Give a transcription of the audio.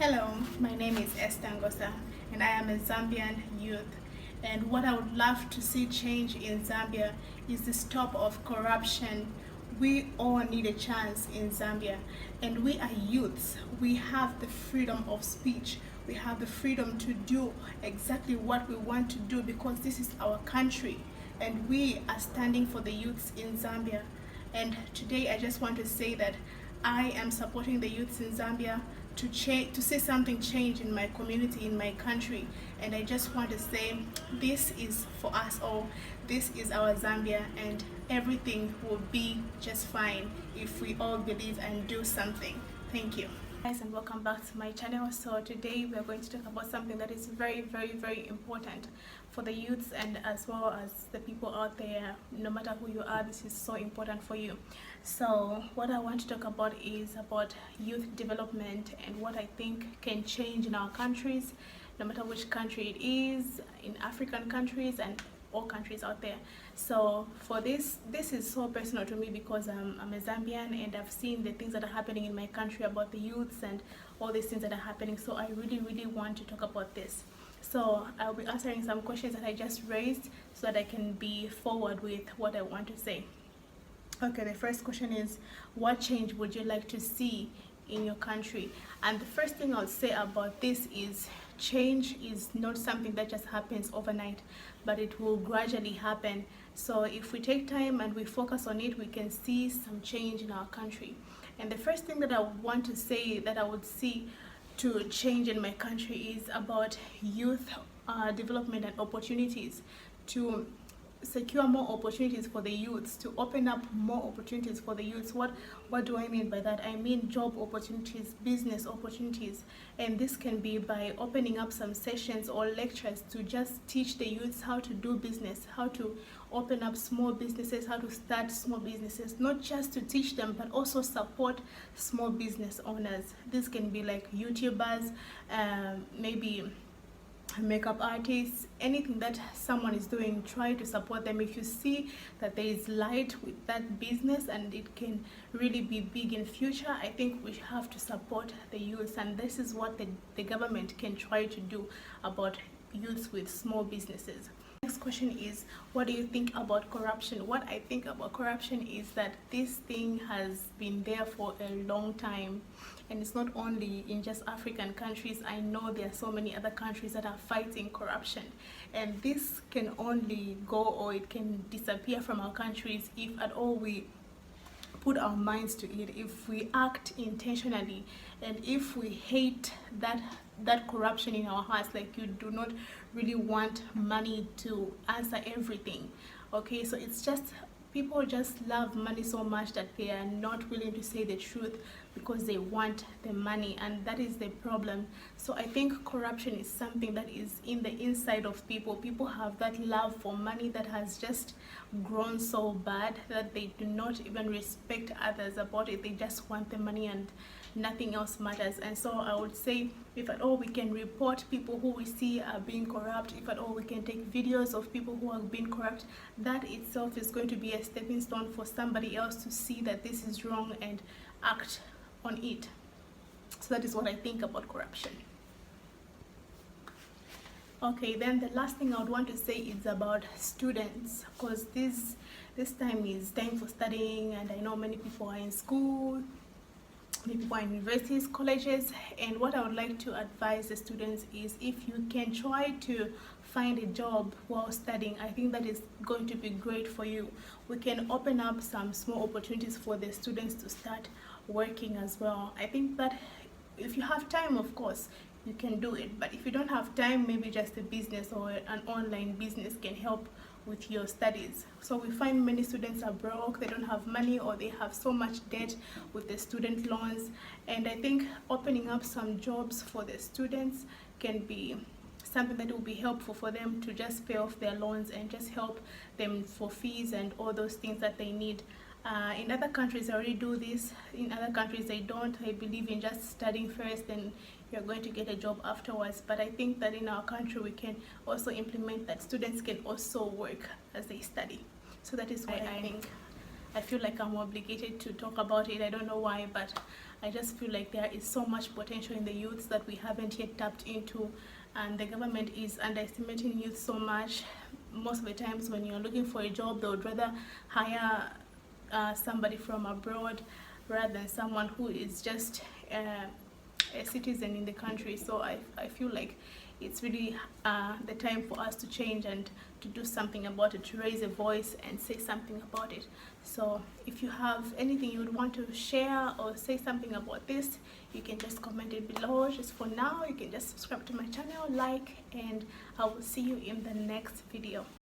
Hello, my name is Esther Ngosa and I am a Zambian youth. And what I would love to see change in Zambia is the stop of corruption. We all need a chance in Zambia, and we are youths. We have the freedom of speech. We have the freedom to do exactly what we want to do because this is our country and we are standing for the youths in Zambia. And today I just want to say that I am supporting the youths in Zambia to change, to see something change in my community, in my country. And I just want to say this is for us all. This is our Zambia, and everything will be just fine if we all believe and do something. Thank you. Guys, and welcome back to my channel. So today we are going to talk about something that is very important for the youths and as well as the people out there. No matter who you are, this is so important for you. So what I want to talk about is about youth development and what I think can change in our countries, no matter which country it is, in African countries and all countries out there. So for this is so personal to me because I'm a Zambian and I've seen the things that are happening in my country about the youths and all these things that are happening. So I really want to talk about this. So I'll be answering some questions that I just raised so that I can be forward with what I want to say. Okay, the first question is, what change would you like to see in your country? And the first thing I'll say about this is change is not something that just happens overnight, but it will gradually happen. So if we take time and we focus on it, we can see some change in our country. And the first thing that I want to say that I would see to change in my country is about youth development and opportunities, to secure more opportunities for the youths, to open up more opportunities for the youths. What do I mean by that? I mean job opportunities, business opportunities, and this can be by opening up some sessions or lectures to just teach the youths how to do business, how to open up small businesses, how to start small businesses, not just to teach them but also support small business owners. This can be like YouTubers, maybe makeup artists, anything that someone is doing, try to support them. If you see that there is light with that business and it can really be big in future, I think we have to support the youth, and this is what the government can try to do about youths with small businesses. Next question is, what do you think about corruption? What I think about corruption is that this thing has been there for a long time, and it's not only in just African countries. I know there are so many other countries that are fighting corruption, and this can only go, or it can disappear from our countries if at all we put our minds to it, if we act intentionally, and if we hate that corruption in our hearts, like you do not really want money to answer everything. Okay, so it's just people just love money so much that they are not willing to say the truth because they want the money, and that is the problem. So I think corruption is something that is in the inside of people. People have that love for money that has just grown so bad that they do not even respect others about it. They just want the money and nothing else matters. And so I would say, if at all we can report people who we see are being corrupt, if at all we can take videos of people who are being corrupt, that itself is going to be a stepping stone for somebody else to see that this is wrong and act on it. So that is what I think about corruption. Okay, then the last thing I would want to say is about students, because this time is time for studying, and I know many people are in school, many people are in universities, colleges, and what I would like to advise the students is, if you can try to find a job while studying, I think that is going to be great for you. We can open up some small opportunities for the students to start working as well. I think that if you have time, of course, you can do it, but if you don't have time, maybe just a business or an online business can help with your studies. So we find many students are broke, they don't have money, or they have so much debt with the student loans, and I think opening up some jobs for the students can be something that will be helpful for them to just pay off their loans and just help them for fees and all those things that they need. In other countries, they already do this. In other countries, they don't. I believe in just studying first, then you're going to get a job afterwards. But I think that in our country, we can also implement that students can also work as they study. So that is what I think. I feel like I'm obligated to talk about it. I don't know why, but I just feel like there is so much potential in the youths that we haven't yet tapped into, and the government is underestimating youth so much. Most of the times when you're looking for a job, they would rather hire somebody from abroad rather than someone who is just a citizen in the country. So I feel like it's really the time for us to change and to do something about it, to raise a voice and say something about it. So if you have anything you would want to share or say something about this, you can just comment it below. Just for now, you can just subscribe to my channel, like, and I will see you in the next video.